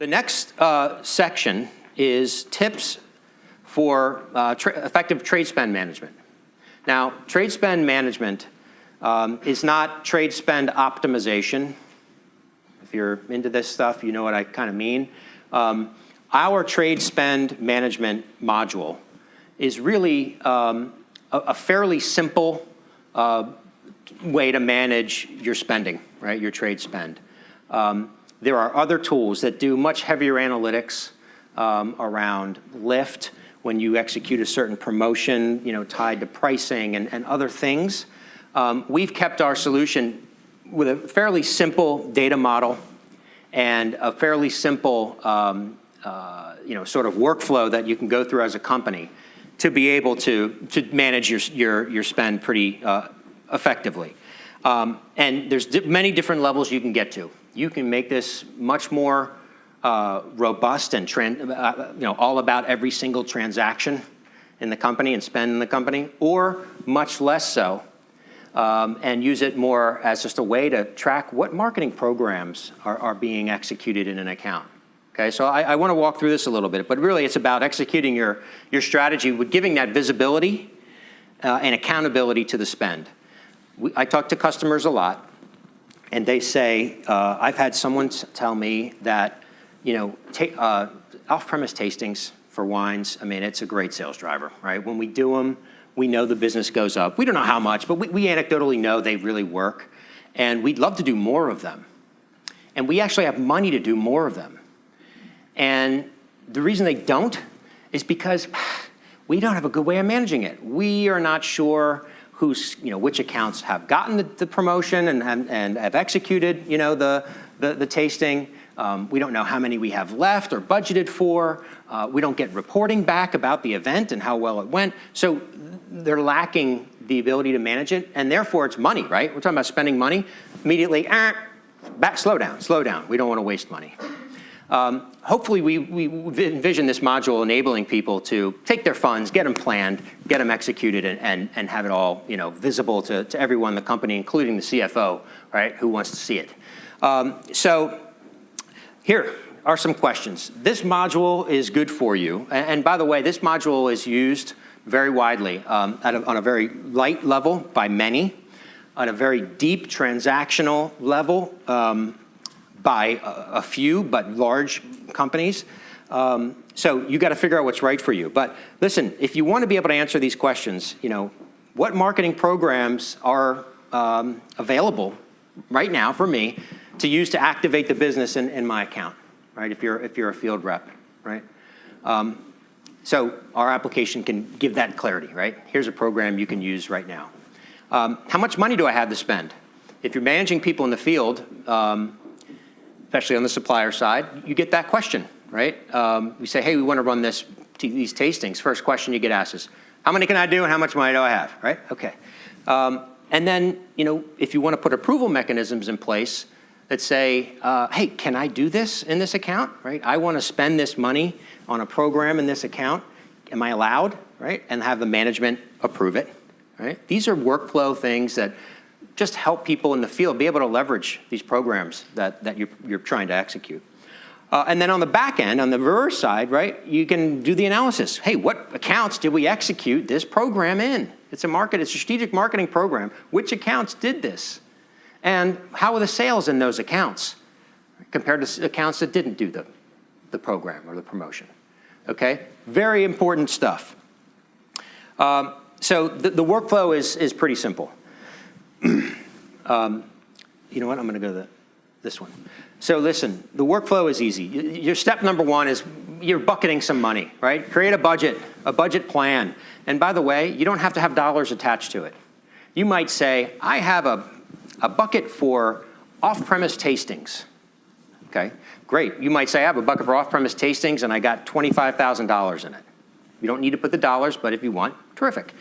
The next section is tips for effective trade spend management. Now, trade spend management is not trade spend optimization. If you're into this stuff, you know what I kind of mean. Our trade spend management module is really a fairly simple way to manage your spending, right? Your trade spend. There are other tools that do much heavier analytics around lift when you execute a certain promotion, tied to pricing and other things. We've kept our solution with a fairly simple data model and a fairly simple, sort of workflow that you can go through as a company to be able to manage your spend pretty effectively. And there's many different levels you can get to. You can make this much more robust and all about every single transaction in the company and spend in the company, or much less so, and use it more as just a way to track what marketing programs are being executed in an account. Okay, so I want to walk through this a little bit, but really it's about executing your strategy with giving that visibility and accountability to the spend. I talk to customers a lot, and they say, I've had someone tell me that, off-premise tastings for wines, I mean, it's a great sales driver, right? When we do them, we know the business goes up. We don't know how much, but we anecdotally know they really work, and we'd love to do more of them. And we actually have money to do more of them. And the reason they don't is because we don't have a good way of managing it. We are not sure which accounts have gotten the promotion and have executed, the tasting. We don't know how many we have left or budgeted for. We don't get reporting back about the event and how well it went. So they're lacking the ability to manage it, and therefore it's money, right? We're talking about spending money. Immediately, slow down. We don't want to waste money. Hopefully we envision this module enabling people to take their funds, get them planned, get them executed, and have it all visible to everyone in the company, including the CFO, right, who wants to see it. So here are some questions. This module is good for you. And by the way, this module is used very widely on a very light level by many, on a very deep transactional level by a few, but large companies. So you got to figure out what's right for you. But listen, if you want to be able to answer these questions, what marketing programs are available right now for me to use to activate the business in my account, right? If you're a field rep, right? So our application can give that clarity, right? Here's a program you can use right now. How much money do I have to spend? If you're managing people in the field, especially on the supplier side, you get that question, right? We say, hey, we want to run these tastings. First question you get asked is, how many can I do and how much money do I have, right? Okay. And then, if you want to put approval mechanisms in place that say, hey, can I do this in this account, right? I want to spend this money on a program in this account. Am I allowed, right? And have the management approve it, right? These are workflow things that just help people in the field be able to leverage these programs that you're trying to execute. And then on the back end, on the reverse side, right, you can do the analysis. Hey, what accounts did we execute this program in? It's a strategic marketing program. Which accounts did this? And how are the sales in those accounts compared to accounts that didn't do the program or the promotion? Okay, very important stuff. So the workflow is pretty simple. You know what? I'm going to go to this one. So listen, the workflow is easy. Your step number one is you're bucketing some money, right? Create a budget plan. And by the way, you don't have to have dollars attached to it. You might say, I have a bucket for off-premise tastings. Okay, great. You might say, I have a bucket for off-premise tastings and I got $25,000 in it. You don't need to put the dollars, but if you want, terrific.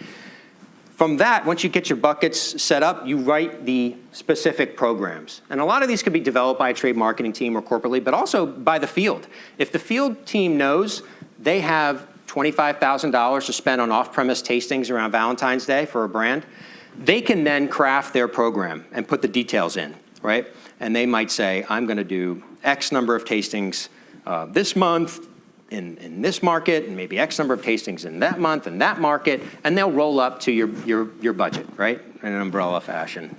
From that, once you get your buckets set up, you write the specific programs. And a lot of these could be developed by a trade marketing team or corporately, but also by the field. If the field team knows they have $25,000 to spend on off-premise tastings around Valentine's Day for a brand, they can then craft their program and put the details in, right? And they might say, I'm going to do X number of tastings this month in this market, and maybe X number of tastings in that month in that market, and they'll roll up to your budget, right, in an umbrella fashion.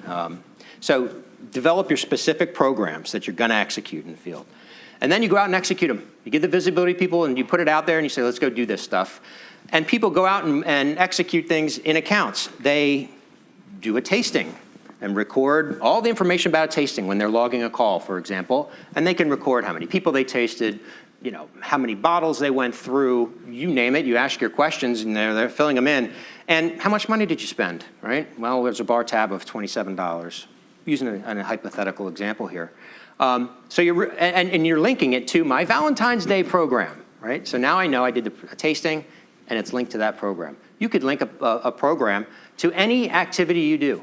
So develop your specific programs that you're going to execute in the field. And then you go out and execute them. You give the visibility to people, and you put it out there, and you say, let's go do this stuff. And people go out and execute things in accounts. They do a tasting and record all the information about a tasting when they're logging a call, for example, and they can record how many people they tasted, you know, how many bottles they went through, you name it. You ask your questions, and they're filling them in. And how much money did you spend, right? Well, there's a bar tab of $27, using a hypothetical example here. So you're linking it to my Valentine's Day program, right? So now I know I did a tasting, and it's linked to that program. You could link a program to any activity you do.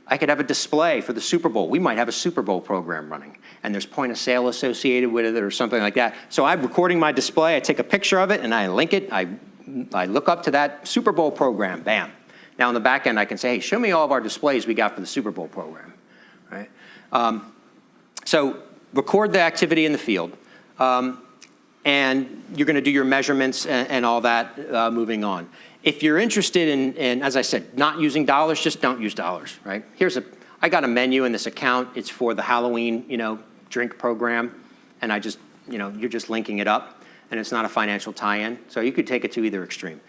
I could have a display for the Super Bowl. We might have a Super Bowl program running, and there's point of sale associated with it or something like that. So I'm recording my display, I take a picture of it, and I link it. I look up to that Super Bowl program, bam. Now on the back end, I can say, hey, show me all of our displays we got for the Super Bowl program, right? So record the activity in the field, and you're gonna do your measurements and all that moving on. If you're interested in, as I said, not using dollars, just don't use dollars, right? I got a menu in this account. It's for the Halloween, drink program, and you're just linking it up, and it's not a financial tie-in. So you could take it to either extreme.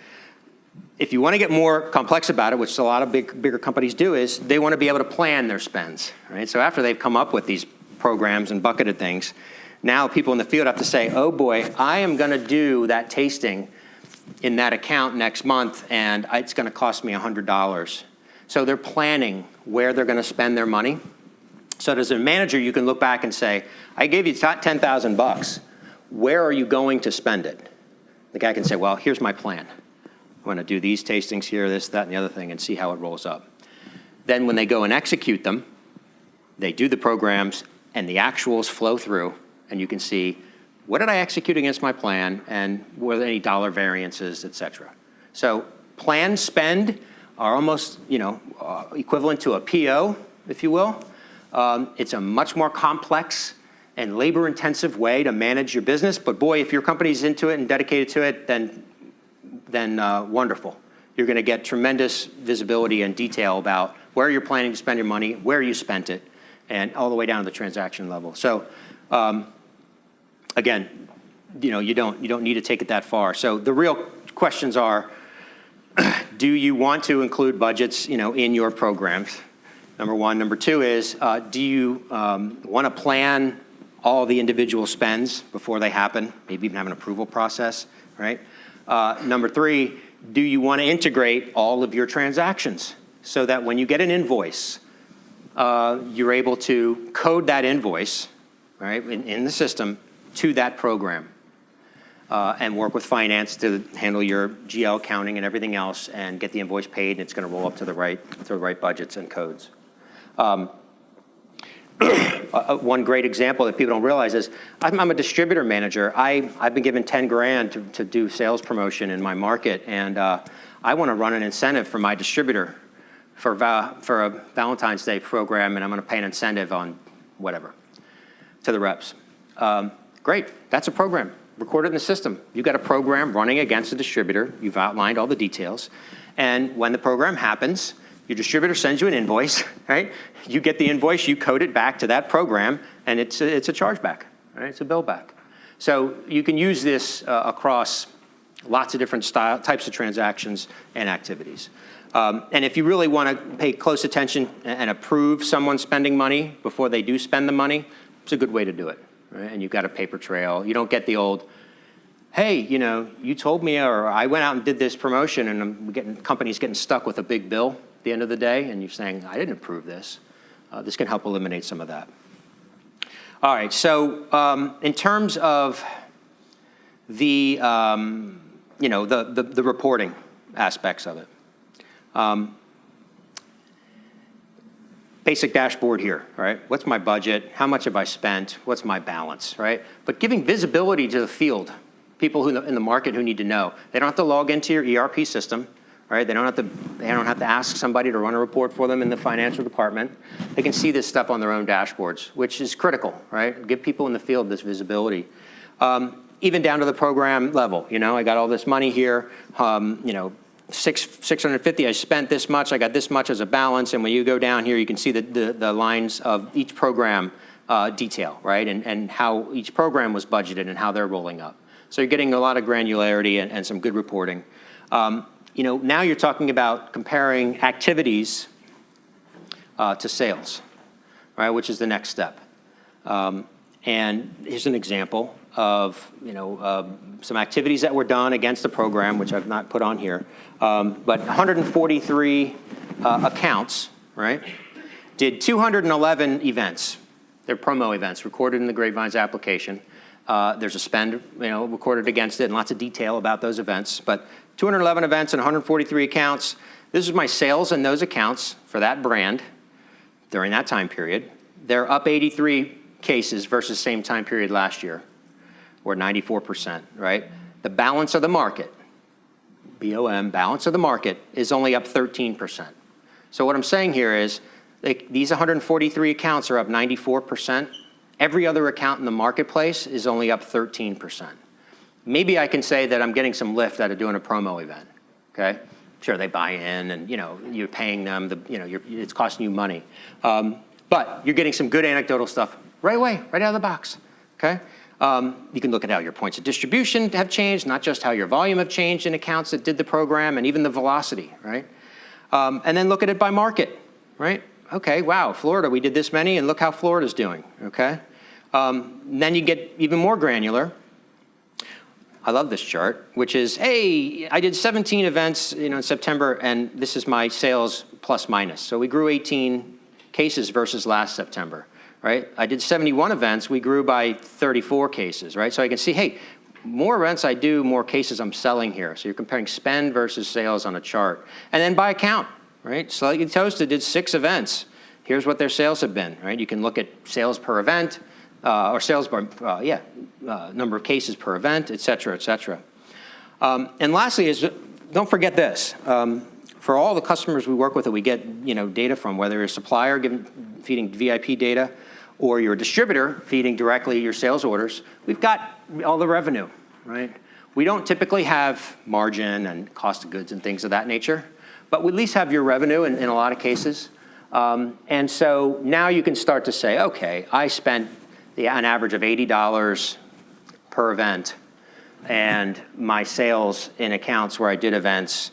If you want to get more complex about it, which a lot of bigger companies do, is they want to be able to plan their spends, right? So after they've come up with these programs and bucketed things, now people in the field have to say, oh boy, I am going to do that tasting in that account next month, and it's going to cost me $100. So they're planning where they're going to spend their money. So as a manager, you can look back and say, I gave you $10,000. Where are you going to spend it? The guy can say, well, here's my plan. I'm going to do these tastings here, this, that, and the other thing, and see how it rolls up. Then when they go and execute them, they do the programs, and the actuals flow through, and you can see, what did I execute against my plan, and were there any dollar variances, et cetera. So plan spend are almost equivalent to a PO, if you will. It's a much more complex and labor-intensive way to manage your business, but boy, if your company's into it and dedicated to it, then wonderful. You're gonna get tremendous visibility and detail about where you're planning to spend your money, where you spent it, and all the way down to the transaction level. So again, you don't need to take it that far. So the real questions are, do you want to include budgets, in your programs? Number one. Number two is, do you want to plan all the individual spends before they happen? Maybe even have an approval process, right? Number three, do you want to integrate all of your transactions so that when you get an invoice, you're able to code that invoice, right, in the system to that program, and work with finance to handle your GL accounting and everything else, and get the invoice paid, and it's going to roll up to the right budgets and codes. One great example that people don't realize is I'm a distributor manager. I've been given 10 grand to do sales promotion in my market, and I want to run an incentive for my distributor for a Valentine's Day program, and I'm going to pay an incentive on whatever to the reps. Great, that's a program. Record it in the system. You've got a program running against a distributor. You've outlined all the details. And when the program happens, your distributor sends you an invoice, right? You get the invoice, you code it back to that program, and it's a chargeback, right? It's a bill back. So you can use this across lots of different types of transactions and activities. And if you really want to pay close attention and approve someone spending money before they do spend the money, it's a good way to do it, right? And you've got a paper trail. You don't get the old, hey, you told me, or I went out and did this promotion, and companies getting stuck with a big bill at the end of the day, and you're saying, I didn't approve this. This can help eliminate some of that. All right, so in terms of the reporting aspects of it, basic dashboard here, right? What's my budget? How much have I spent? What's my balance, right? But giving visibility to the field, people who in the market who need to know. They don't have to log into your ERP system, right? They don't have to ask somebody to run a report for them in the financial department. They can see this stuff on their own dashboards, which is critical, right? Give people in the field this visibility. even down to the program level. You know, I got all this money here, you know, 650, I spent this much, I got this much as a balance, and when you go down here, you can see the lines of each program detail, right, and how each program was budgeted and how they're rolling up. So you're getting a lot of granularity and some good reporting. You know, now you're talking about comparing activities to sales, right, which is the next step. And here's an example of, you know, some activities that were done against the program, which I've not put on here. But 143 accounts, right, did 211 events. They're promo events recorded in the GreatVines application. There's a spend, you know, recorded against it and lots of detail about those events. But 211 events and 143 accounts. This is my sales in those accounts for that brand during that time period. They're up 83 cases versus same time period last year, or 94%, right? The balance of the market, BOM, balance of the market, is only up 13%. So what I'm saying here is these 143 accounts are up 94%. Every other account in the marketplace is only up 13%. Maybe I can say that I'm getting some lift out of doing a promo event, okay? Sure, they buy in and, you know, you're paying them, you know, it's costing you money. But you're getting some good anecdotal stuff right away, right out of the box, okay? You can look at how your points of distribution have changed, not just how your volume have changed in accounts that did the program, and even the velocity, right? And then look at it by market, right? Okay, wow, Florida, we did this many, and look how Florida's doing, okay? Then you get even more granular. I love this chart, which is, hey, I did 17 events, you know, in September, and this is my sales plus minus. So we grew 18 cases versus last September, right? I did 71 events, we grew by 34 cases, right? So I can see, hey, more events I do, more cases I'm selling here. So you're comparing spend versus sales on a chart. And then by account, right? Slightly Toasted did 6 events. Here's what their sales have been, right? You can look at sales per event, or sales by, number of cases per event, et cetera, et cetera. And lastly is, don't forget this. For all the customers we work with that we get, you know, data from, whether you're a supplier feeding VIP data or you're a distributor feeding directly your sales orders, we've got all the revenue, right? We don't typically have margin and cost of goods and things of that nature, but we at least have your revenue in a lot of cases. And so now you can start to say, okay, I spent an average of $80 per event, and my sales in accounts where I did events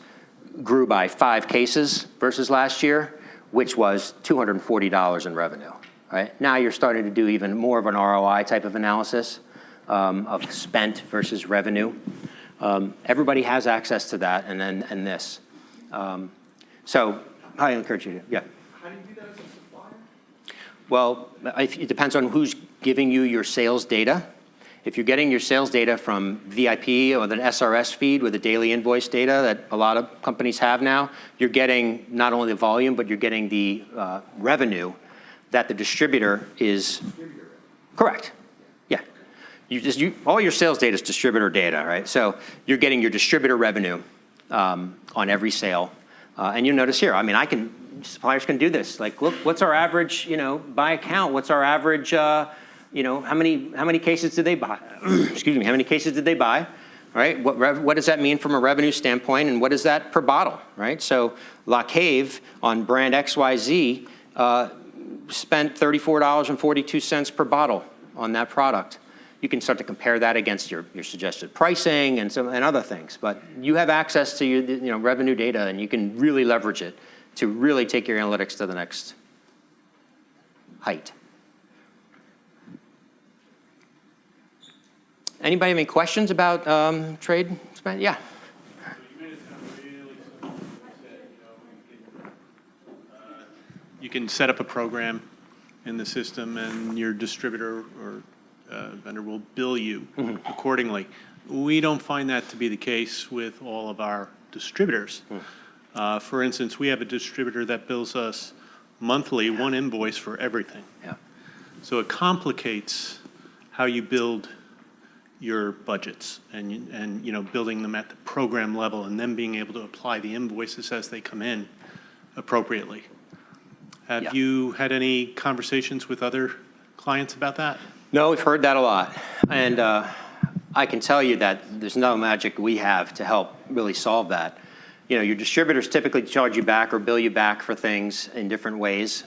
grew by 5 cases versus last year, which was $240 in revenue, right? Now you're starting to do even more of an ROI type of analysis of spent versus revenue. Everybody has access to that and this. So I encourage you to, yeah. How do you do that as a supplier? Well, it depends on who's giving you your sales data. If you're getting your sales data from VIP or an SRS feed with the daily invoice data that a lot of companies have now, you're getting not only the volume, but you're getting the revenue that the distributor is. Correct. Yeah. All your sales data is distributor data, right? So you're getting your distributor revenue on every sale. And you'll notice here, I mean, suppliers can do this. Like, look, what's our average, you know, by account? What's our average, you know, how many cases did they buy? Excuse me, how many cases did they buy, right? What does that mean from a revenue standpoint, and what is that per bottle, right? So La Cave on brand XYZ spent $34.42 per bottle on that product. You can start to compare that against your suggested pricing and other things, but you have access to your revenue data, and you can really leverage it to really take your analytics to the next height. Anybody have any questions about trade spend? Yeah. So you made it sound really simple. You said, you can set up a program in the system, and your distributor or vendor will bill you accordingly. We don't find that to be the case with all of our distributors. For instance, we have a distributor that bills us monthly, one invoice for everything. Yeah. So it complicates how you build your budgets and you know, building them at the program level and then being able to apply the invoices as they come in appropriately. Have you had any conversations with other clients about that? No, we've heard that a lot. And I can tell you that there's no magic we have to help really solve that. You know, your distributors typically charge you back or bill you back for things in different ways,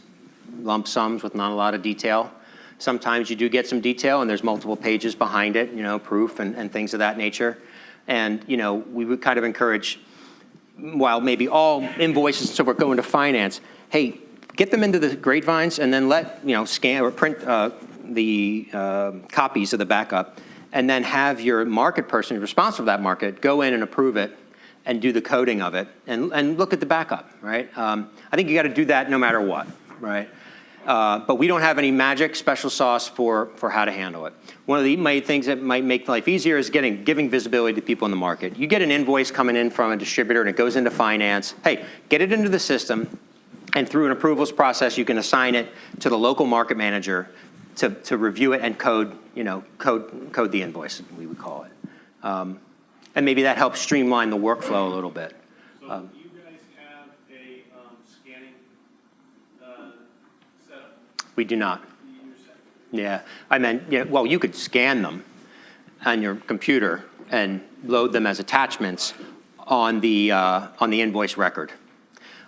lump sums with not a lot of detail. Sometimes you do get some detail and there's multiple pages behind it, you know, proof and things of that nature. And, you know, we would kind of encourage, while maybe all invoices and so forth go into finance, hey, get them into the GreatVines and then let, you know, scan or print the copies of the backup, and then have your market person responsible for that market go in and approve it and do the coding of it and look at the backup, right? I think you got to do that no matter what, right? But we don't have any magic special sauce for how to handle it. One of the things that might make life easier is giving visibility to people in the market. You get an invoice coming in from a distributor and it goes into finance. Hey, get it into the system, and through an approvals process, you can assign it to the local market manager to review it and code the invoice, we would call it. And maybe that helps streamline the workflow a little bit. So you guys have a scanning setup? We do not. Yeah, I meant, yeah, well, you could scan them on your computer and load them as attachments on the invoice record.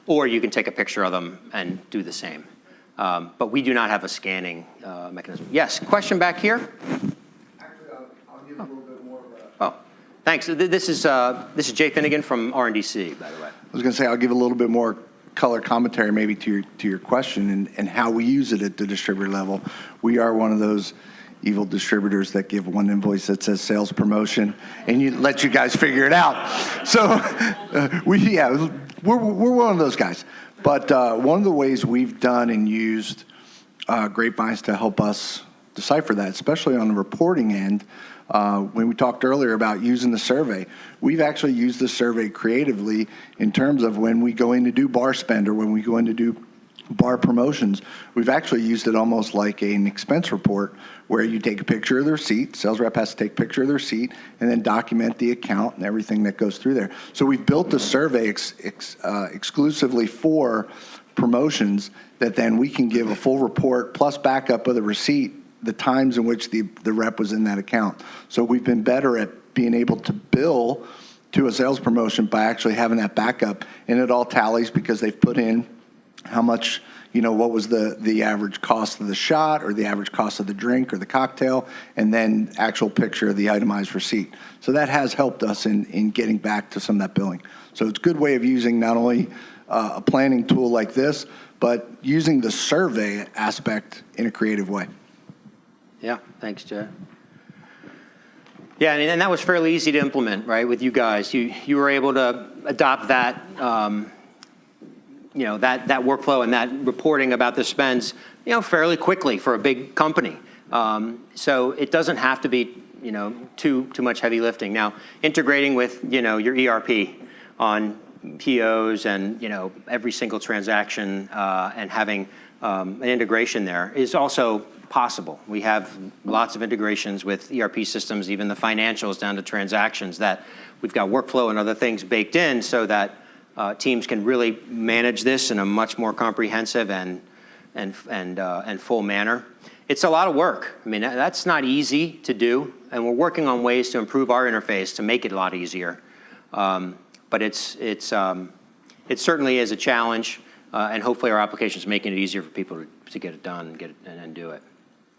Or you can take a picture of them and do the same. But we do not have a scanning mechanism. Yes, question back here? Actually, I'll give a little bit more of a... Oh, thanks. This is Jay Finnegan from R&DC, by the way. I was going to say, I'll give a little bit more color commentary maybe to your question and how we use it at the distributor level. We are one of those evil distributors that give one invoice that says sales promotion and you let you guys figure it out. So we're one of those guys. But one of the ways we've done and used GreatVines to help us decipher that, especially on the reporting end, when we talked earlier about using the survey, we've actually used the survey creatively in terms of when we go in to do bar spend or when we go in to do bar promotions. We've actually used it almost like an expense report where you take a picture of the receipt, sales rep has to take a picture of the receipt, and then document the account and everything that goes through there. So we've built a survey exclusively for promotions that then we can give a full report plus backup of the receipt, the times in which the rep was in that account. So we've been better at being able to bill to a sales promotion by actually having that backup, and it all tallies because they've put in how much, you know, what was the average cost of the shot or the average cost of the drink or the cocktail, and then actual picture of the itemized receipt. So that has helped us in getting back to some of that billing. So it's a good way of using not only a planning tool like this, but using the survey aspect in a creative way. Yeah, thanks, Jay. Yeah, and that was fairly easy to implement, right, with you guys. You were able to adopt that, you know, that workflow and that reporting about the spends, you know, fairly quickly for a big company. So it doesn't have to be, you know, too much heavy lifting. Now, integrating with, you know, your ERP on POs and, you know, every single transaction and having an integration there is also possible. We have lots of integrations with ERP systems, even the financials down to transactions, that we've got workflow and other things baked in so that teams can really manage this in a much more comprehensive and full manner. It's a lot of work. I mean, that's not easy to do, and we're working on ways to improve our interface to make it a lot easier. But it certainly is a challenge, and hopefully our application is making it easier for people to get it done and do it.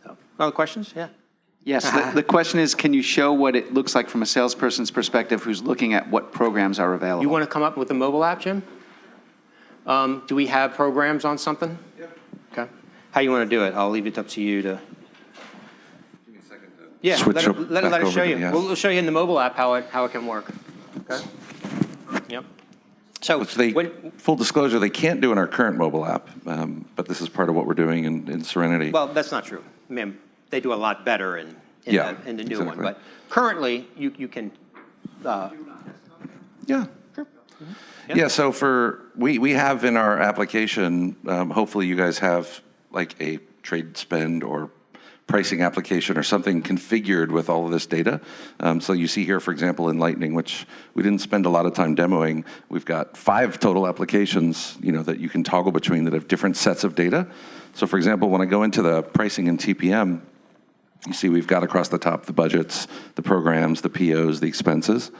So, other questions? Yeah. Yes, the question is, can you show what it looks like from a salesperson's perspective who's looking at what programs are available? You want to come up with a mobile app, Jim? Do we have programs on something? Yeah. Okay. How you want to do it? I'll leave it up to you to... Give me a second to Yeah, switch let us show you. yes. We'll show you in the mobile app how it can work. Okay. Yep. So Which they, full disclosure, they can't do in our current mobile app, but this is part of what we're doing in Serenity. Well, that's not true. I mean, they do a lot better in the new exactly. one. But currently, you can... Yeah. Sure. Mm-hmm. Yeah, so we have in our application, hopefully you guys have like a trade spend or pricing application or something configured with all of this data. So you see here, for example, in Lightning, which we didn't spend a lot of time demoing, we've got 5 total applications, you know, that you can toggle between that have different sets of data. So for example, when I go into the pricing and TPM, You see we've got across the top the budgets, the programs, the POs, the expenses.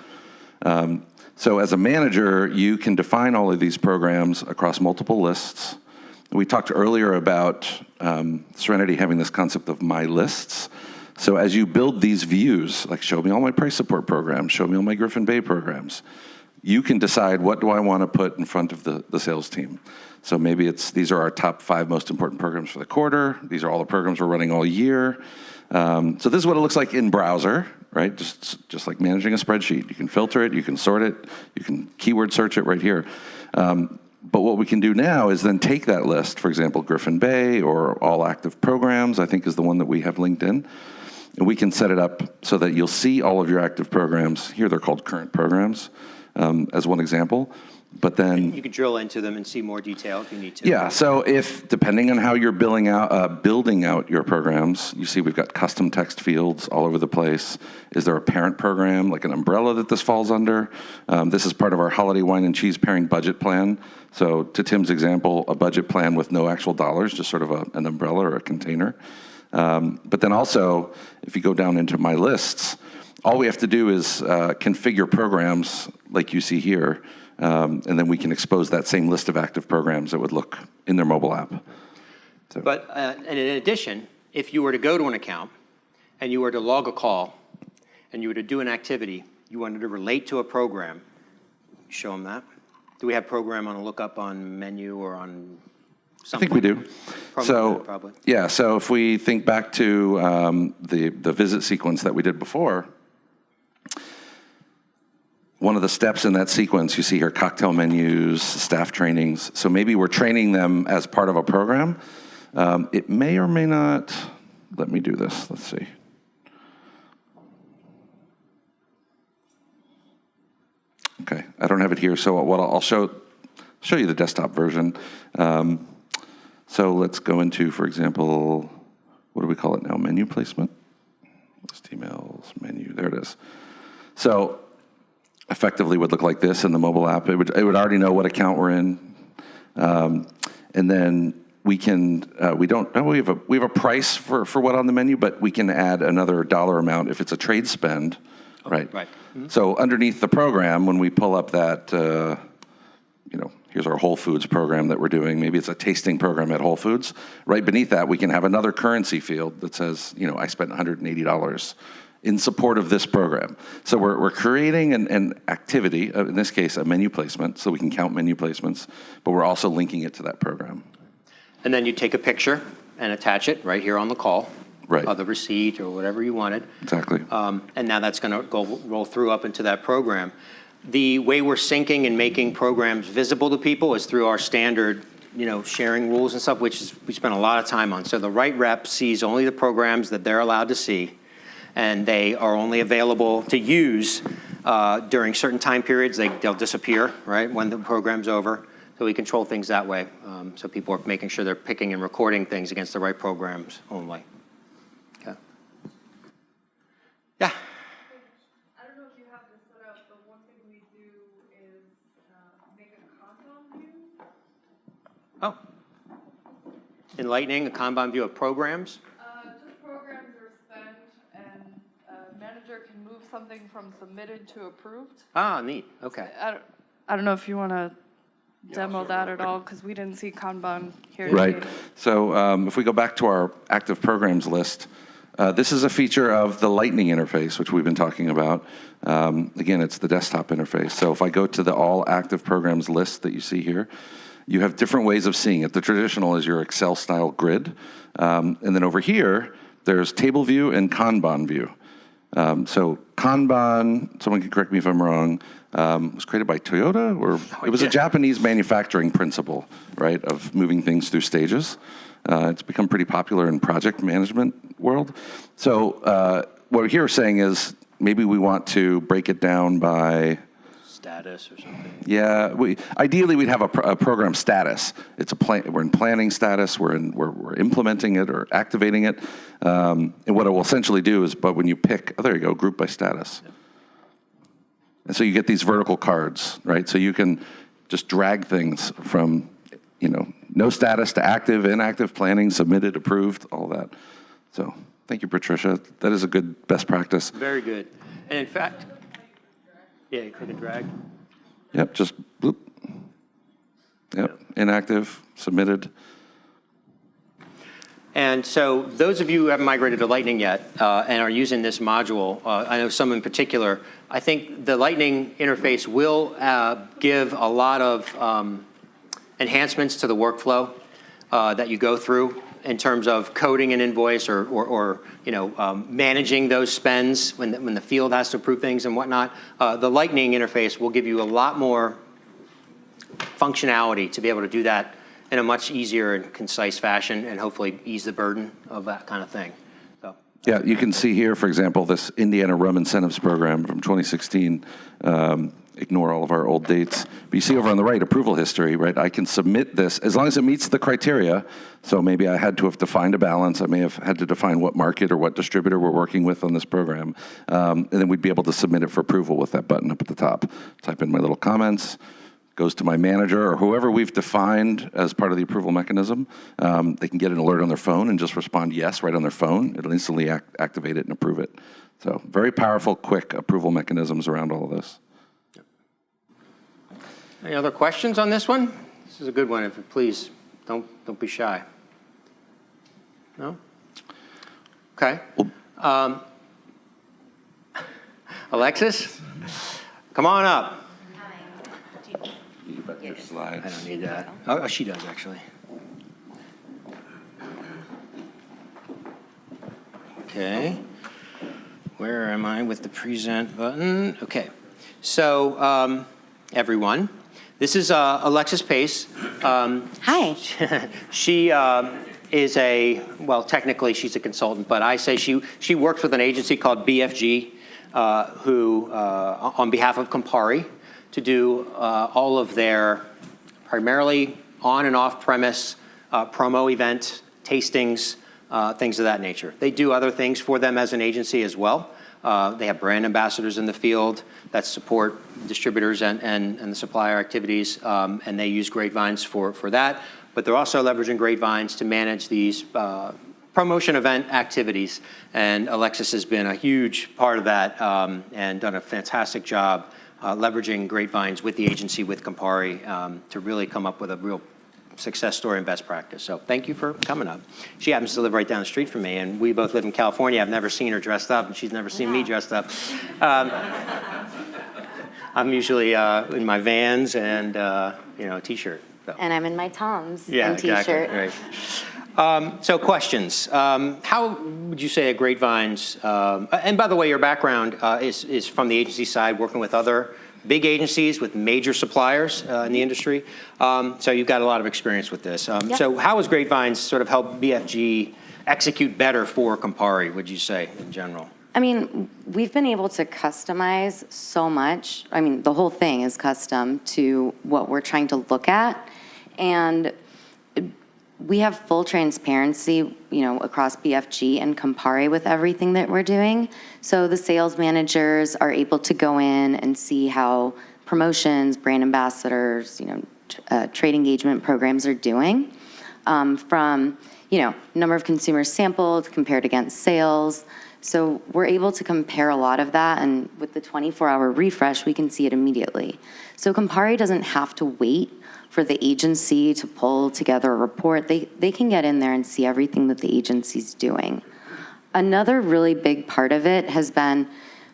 So as a manager, you can define all of these programs across multiple lists. We talked earlier about Serenity having this concept of my lists. So as you build these views, like show me all my price support programs, show me all my Griffin Bay programs, you can decide what do I want to put in front of the sales team. So maybe these are our top 5 most important programs for the quarter. These are all the programs we're running all year. So this is what it looks like in browser, right? Just like managing a spreadsheet. You can filter it, you can sort it, you can keyword search it right here. But what we can do now is then take that list, for example, Griffin Bay or all active programs, I think is the one that we have linked in. And we can set it up so that you'll see all of your active programs. Here they're called current programs, as one example. But then You can drill into them and see more detail if you need to. yeah, so if, depending on how you're building out your programs, you see we've got custom text fields all over the place. Is there a parent program, like an umbrella that this falls under? This is part of our holiday wine and cheese pairing budget plan. So to Tim's example, a budget plan with no actual dollars, just sort of an umbrella or a container. But then also, if you go down into my lists, all we have to do is configure programs like you see here. And then we can expose that same list of active programs that would look in their mobile app. So. But and in addition, if you were to go to an account and you were to log a call and you were to do an activity, you wanted to relate to a program, show them that. Do we have program on a lookup on menu or on something? I think we do. Probably. Yeah, so if we think back to the visit sequence that we did before, one of the steps in that sequence, you see here, cocktail menus, staff trainings. So maybe we're training them as part of a program. It may or may not, let me do this, let's see. Okay, I don't have it here, so what I'll show you the desktop version. So let's go into, for example, what do we call it now? Menu placement? List emails, menu, there it is. So effectively would look like this in the mobile app. It would already know what account we're in. And then we can, we have a price for what on the menu, but we can add another dollar amount if it's a trade spend, right? Right. Mm-hmm. So underneath the program, when we pull up that, here's our Whole Foods program that we're doing. Maybe it's a tasting program at Whole Foods. Right beneath that, we can have another currency field that says, I spent $180 in support of this program. So we're creating an activity, in this case, a menu placement, so we can count menu placements, but we're also linking it to that program. And then you take a picture and attach it right here on the call. Right. Of the receipt or whatever you wanted. Exactly. And now that's going to roll through up into that program. The way we're syncing and making programs visible to people is through our standard, sharing rules and stuff, which we spend a lot of time on. So the right rep sees only the programs that they're allowed to see, and they are only available to use during certain time periods. They'll disappear, right, when the program's over. So we control things that way. So people are making sure they're picking and recording things against the right programs only. Okay. Yeah. I don't know if you have this set up, but one thing we do is make a Kanban view. Oh. Enlightening, a Kanban view of programs. Just programs are spent, and a manager can move something from submitted to approved. Ah, neat. Okay. I don't know if you want to demo that at all, because we didn't see Kanban here Right. today. So if we go back to our active programs list, this is a feature of the Lightning interface, which we've been talking about. Again, it's the desktop interface. So if I go to the all active programs list that you see here, you have different ways of seeing it. The traditional is your Excel-style grid. And then over here, there's table view and Kanban view. So Kanban, someone can correct me if I'm wrong, was created by Toyota, or it was a Japanese manufacturing principle, right, of moving things through stages. It's become pretty popular in project management world. So what we're here saying is maybe we want to break it down by Status or something. Yeah, ideally we'd have a program status. It's we're in planning status. We're implementing it or activating it. And what it will essentially do is, but when you pick, there you go, group by status. Yeah. And so you get these vertical cards, right? So you can just drag things from, no status to active, inactive, planning, submitted, approved, all that. So Thank you, Patricia. That is a good best practice. Very good. And in fact, yeah, you click and drag. Yep, just bloop. Yep, inactive, submitted. And so those of you who haven't migrated to Lightning yet and are using this module, I know some in particular, I think the Lightning interface will give a lot of enhancements to the workflow that you go through in terms of coding an invoice or managing those spends when the field has to approve things and whatnot. The Lightning interface will give you a lot more functionality to be able to do that in a much easier and concise fashion and hopefully ease the burden of that kind of thing. So. Yeah, you can see here, for example, this Indiana Rum Incentives Program from 2016. Ignore all of our old dates. But you see over on the right, approval history, right? I can submit this as long as it meets the criteria. So maybe I had to have defined a balance. I may have had to define what market or what distributor we're working with on this program. And then we'd be able to submit it for approval with that button up at the top. Type in my little comments. Goes to my manager or whoever we've defined as part of the approval mechanism. They can get an alert on their phone and just respond yes right on their phone. It'll instantly activate it and approve it. So very powerful, quick approval mechanisms around all of this. Any other questions on this one? This is a good one. If you please, don't be shy. No? Okay. Alexis, come on up. I I don't need that. Oh, she does, actually. Okay. Where am I with the present button? Okay. So, everyone, this is Alexis Pace. Hi. She is well, technically she's a consultant, but I say she works with an agency called BFG, who, on behalf of Campari, to do all of their primarily on and off premise promo event, tastings, things of that nature. They do other things for them as an agency as well. They have brand ambassadors in the field that support distributors and the supplier activities, and they use GreatVines for that. But they're also leveraging GreatVines to manage these promotion event activities. And Alexis has been a huge part of that and done a fantastic job leveraging GreatVines with the agency, with Campari, to really come up with a real success story and best practice. So thank you for coming up. She happens to live right down the street from me, and we both live in California. I've never seen her dressed up, and she's never seen me dressed up. I'm usually in my Vans and a T-shirt. So. And I'm in my Toms and T-shirt. Exactly. Right. So questions. How would you say at GreatVines, and by the way, your background is from the agency side, working with other big agencies, with major suppliers in the industry. So you've got a lot of experience with this. Yep. So how has GreatVines sort of helped BFG execute better for Campari, would you say, in general? I mean, we've been able to customize so much. I mean, the whole thing is custom to what we're trying to look at. And we have full transparency, across BFG and Campari with everything that we're doing. So the sales managers are able to go in and see how promotions, brand ambassadors, trade engagement programs are doing, from, number of consumers sampled compared against sales. So we're able to compare a lot of that, and with the 24-hour refresh, we can see it immediately. So Campari doesn't have to wait for the agency to pull together a report. They can get in there and see everything that the agency's doing. Another really big part of it has been,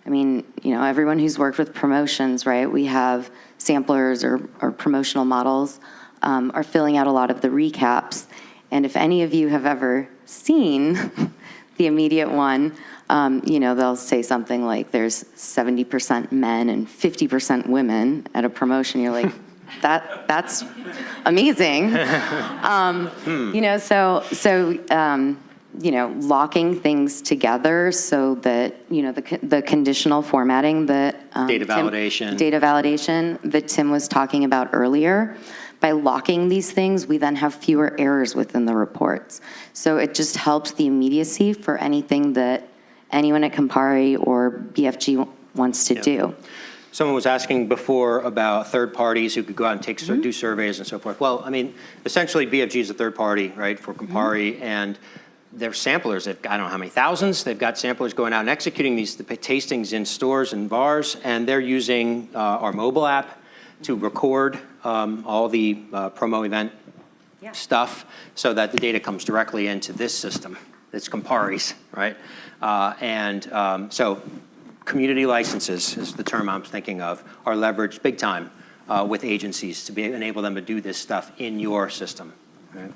everyone who's worked with promotions, right? We have samplers or promotional models are filling out a lot of the recaps. And if any of you have ever seen the immediate one, they'll say something like there's 70% men and 50% women at a promotion. You're like, that's amazing. Locking things together so that, the conditional formatting that Data validation that Tim was talking about earlier. By locking these things, we then have fewer errors within the reports. So it just helps the immediacy for anything that anyone at Campari or BFG wants to do. Someone was asking before about third parties who could go out and take do surveys and so forth. Well, essentially BFG is a third party, right, for Campari, and they're samplers. They've got, I don't know how many thousands. They've got samplers going out and executing the tastings in stores and bars, and they're using our mobile app to record all the promo event stuff so that the data comes directly into this system. It's Campari's, right? So community licenses is the term I'm thinking of, are leveraged big time with agencies to enable them to do this stuff in your system. Right?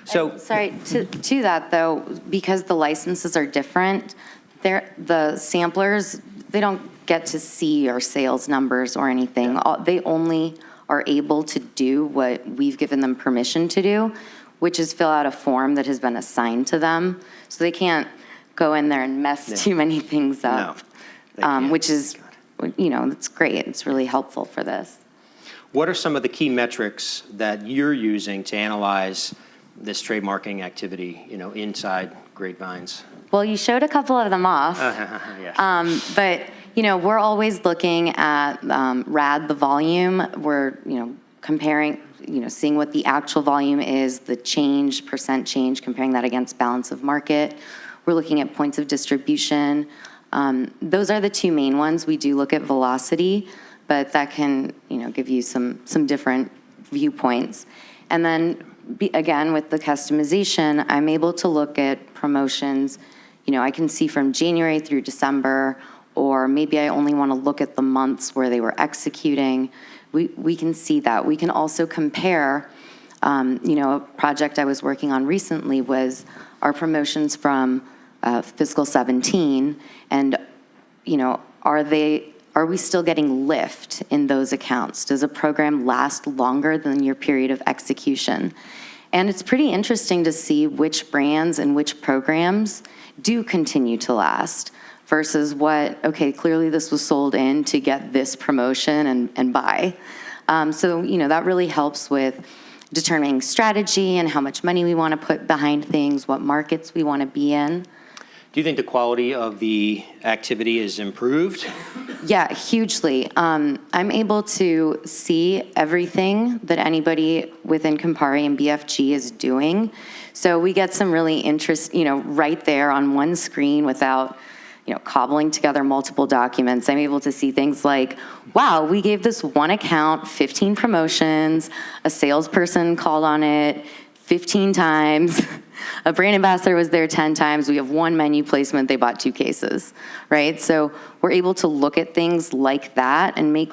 So, and, sorry, to that though, because the licenses are different, the samplers, they don't get to see our sales numbers or anything. They only are able to do what we've given them permission to do, which is fill out a form that has been assigned to them. So they can't go in there and mess too many things up, which is, it's great. It's really helpful for this. What are some of the key metrics that you're using to analyze this trade marketing activity, inside GreatVines? Well, you showed a couple of them off. Yes. But, we're always looking at RAD, the volume. We're, comparing, seeing what the actual volume is, the change, percent change, comparing that against balance of market. We're looking at points of distribution. Those are the two main ones. We do look at velocity, but that can, give you some different viewpoints. And then, again, with the customization, I'm able to look at promotions. I can see from January through December, or maybe I only want to look at the months where they were executing. We can see that. We can also compare, a project I was working on recently was our promotions from fiscal 17, and, are we still getting lift in those accounts? Does a program last longer than your period of execution? And it's pretty interesting to see which brands and which programs do continue to last versus clearly this was sold in to get this promotion and buy. So, that really helps with determining strategy and how much money we want to put behind things, what markets we want to be in. Do you think the quality of the activity is improved? Yeah, hugely. I'm able to see everything that anybody within Campari and BFG is doing. So we get some really interest, right there on one screen without, cobbling together multiple documents. I'm able to see things like, wow, we gave this one account 15 promotions, a salesperson called on it 15 times. A brand ambassador was there 10 times. We have one menu placement. They bought 2 cases, right? So we're able to look at things like that and make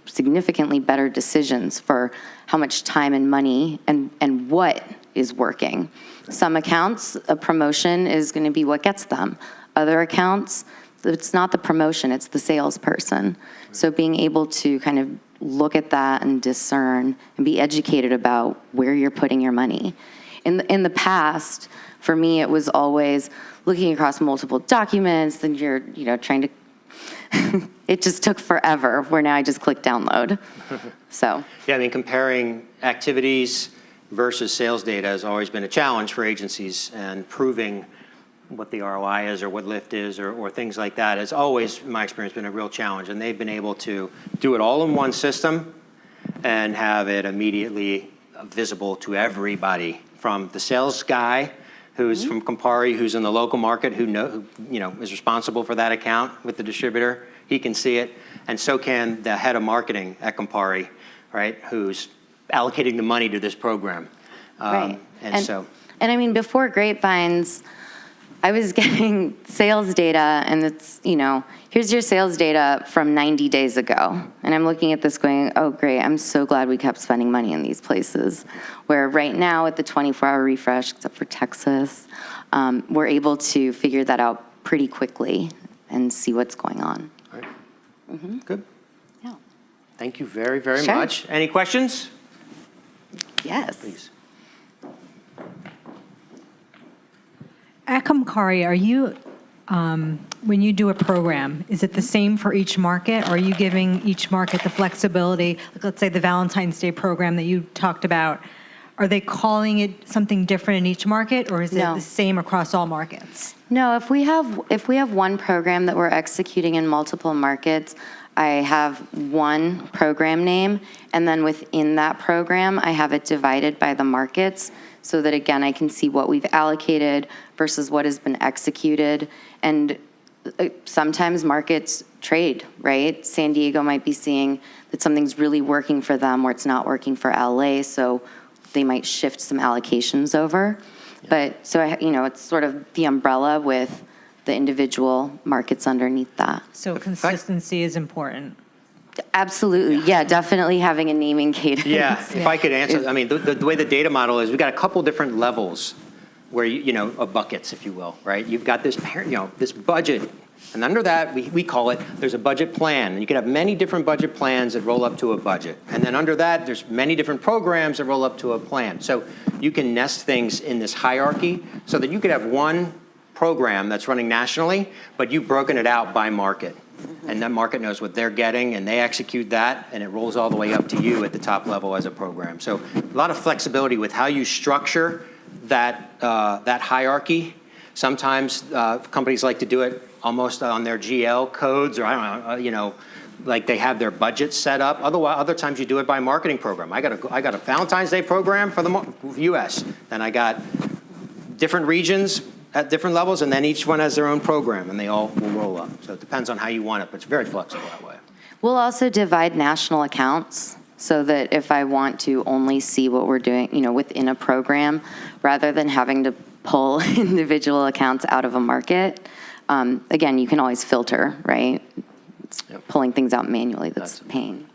significantly better decisions for how much time and money and what is working. Some accounts, a promotion is going to be what gets them. Other accounts, it's not the promotion, it's the salesperson. So being able to kind of look at that and discern and be educated about where you're putting your money. In the past, for me, it was always looking across multiple documents, then you're, trying to, it just took forever, where now I just click download, so. Yeah, comparing activities versus sales data has always been a challenge for agencies, and proving what the ROI is or what lift is or things like that has always, in my experience, been a real challenge. And they've been able to do it all in one system and have it immediately visible to everybody, from the sales guy who's from Campari, who's in the local market, who is responsible for that account with the distributor. He can see it, and so can the head of marketing at Campari, right, who's allocating the money to this program. Right. And before GreatVines, I was getting sales data, and it's, here's your sales data from 90 days ago. And I'm looking at this going, oh, great, I'm so glad we kept spending money in these places. Where right now, with the 24-hour refresh, except for Texas, we're able to figure that out pretty quickly and see what's going on. All right. Mm-hmm. Good. Yeah. Thank you very, very much. Any questions? Yes. Please. At Campari, are you, when you do a program, is it the same for each market? Or are you giving each market the flexibility? Like, let's say the Valentine's Day program that you talked about, are they calling it something different in each market, or is it the same across all markets? No, if we have one program that we're executing in multiple markets, I have one program name, and then within that program, I have it divided by the markets. so that, again, I can see what we've allocated versus what has been executed. And sometimes markets trade, right? San Diego might be seeing that something's really working for them or it's not working for LA, so they might shift some allocations over. But, so, it's sort of the umbrella with the individual markets underneath that. So consistency is important. Absolutely, yeah, definitely having a naming cadence. Yeah, if I could answer, I mean, the way the data model is, we've got a couple different levels where, of buckets, if you will, right? You've got this, this budget, and under that, we call it, there's a budget plan. And you can have many different budget plans that roll up to a budget. And then under that, there's many different programs that roll up to a plan. So you can nest things in this hierarchy so that you could have one program that's running nationally, but you've broken it out by market. And that market knows what they're getting, and they execute that, and it rolls all the way up to you at the top level as a program. So a lot of flexibility with how you structure that, that hierarchy. Sometimes companies like to do it almost on their GL codes, or I don't know, like they have their budgets set up. Other times you do it by marketing program. I got a Valentine's Day program for the U.S. Then I got different regions at different levels, and then each one has their own program, and they all will roll up. So it depends on how you want it, but it's very flexible that way. We'll also divide national accounts so that if I want to only see what we're doing, within a program, rather than having to pull individual accounts out of a market, again, you can always filter, right? It's pulling things out manually that's a pain.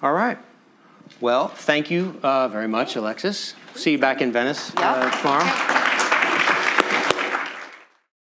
All right. Well, thank you very much, Alexis. See you back in Venice tomorrow.